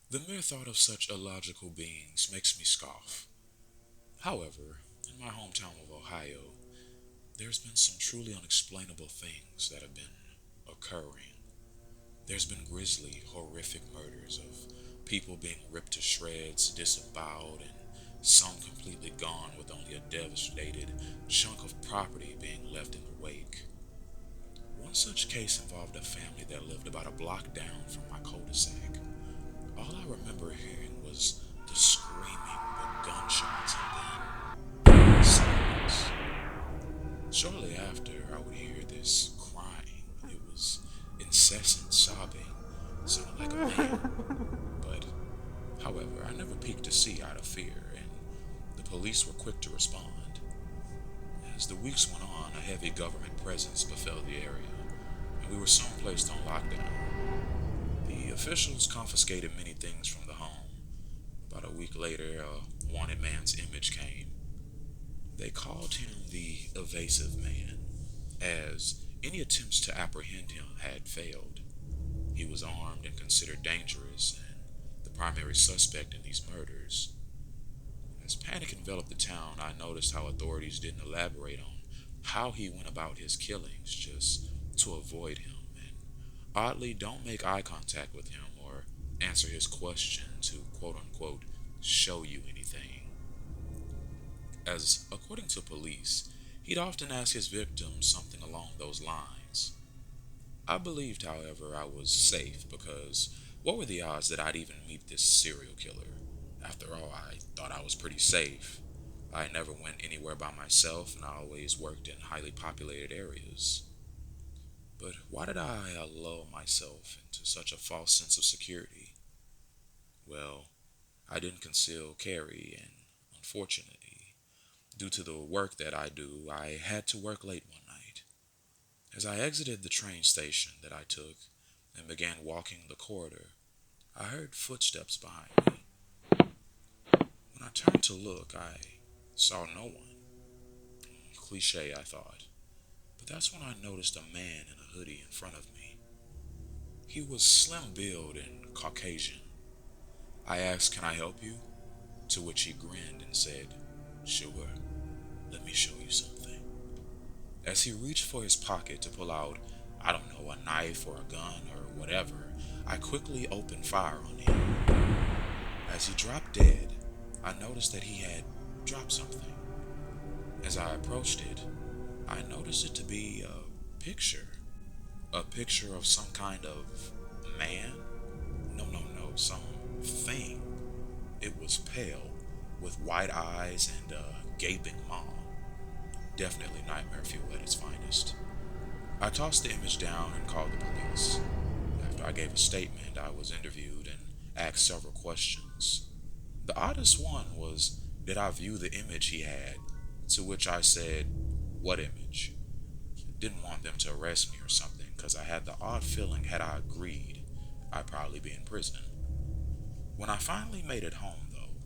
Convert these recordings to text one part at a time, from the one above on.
The mere thought of such illogical beings makes me scoff. However, in my hometown of Ohio, there's been some truly unexplainable things that have been occurring. There's been grisly, horrific murders of people being ripped to shreds, disemboweled, and some completely gone with only a devastated chunk of property being left in the wake. One such case involved a family that lived about a block down from my cul-de-sac. All I remember hearing was the screaming, the gunshots, and then silence. Shortly after, I would hear this crying. It was incessant sobbing, sounded like a man. But, however, I never peeked to see out of fear, and the police were quick to respond. As the weeks went on, a heavy government presence befell the area, and we were soon placed on lockdown. The officials confiscated many things from the home. About a week later, a wanted man's image came. They called him the evasive man, as any attempts to apprehend him had failed. He was armed and considered dangerous, and the primary suspect in these murders. As panic enveloped the town, I noticed how authorities didn't elaborate on how he went about his killings just to avoid him, and oddly don't make eye contact with him or answer his question to quote unquote show you anything. As according to police, he'd often ask his victims something along those lines. I believed, however, I was safe because what were the odds that I'd even meet this serial killer? After all, I thought I was pretty safe. I never went anywhere by myself and I always worked in highly populated areas. But why did I lull myself into such a false sense of security? Well, I didn't conceal carry, and unfortunately, due to the work that I do, I had to work late one night. As I exited the train station that I took and began walking the corridor, I heard footsteps behind me. When I turned to look, I saw no one. Cliche, I thought. But that's when I noticed a man in a hoodie in front of me. He was slim-built and Caucasian. I asked, "Can I help you?" To which he grinned and said, "Sure, let me show you something." As he reached for his pocket to pull out, I don't know, a knife or a gun or whatever, I quickly opened fire on him. As he dropped dead, I noticed that he had dropped something. As I approached it, I noticed it to be a picture. A picture of some kind of man? No, some thing. It was pale, with white eyes and a gaping maw. Definitely nightmare fuel at its finest. I tossed the image down and called the police. After I gave a statement, I was interviewed and asked several questions. The oddest one was, did I view the image he had? To which I said, "What image?" Didn't want them to arrest me or something, because I had the odd feeling had I agreed, I'd probably be in prison. When I finally made it home, though,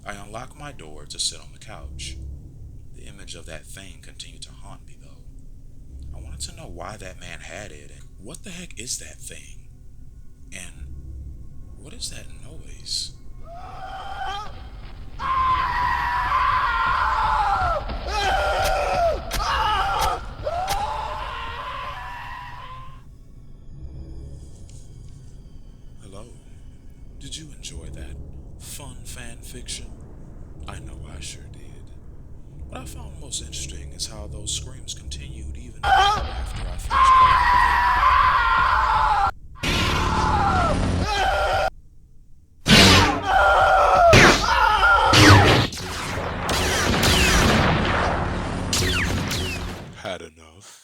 I unlocked my door to sit on the couch. The image of that thing continued to haunt me, though. I wanted to know why that man had it, and what the heck is that thing? And what is that noise? Hello. Did you enjoy that fun fan fiction? I know I sure did. What I found most interesting is how those screams continued even after I finished calling. Had enough.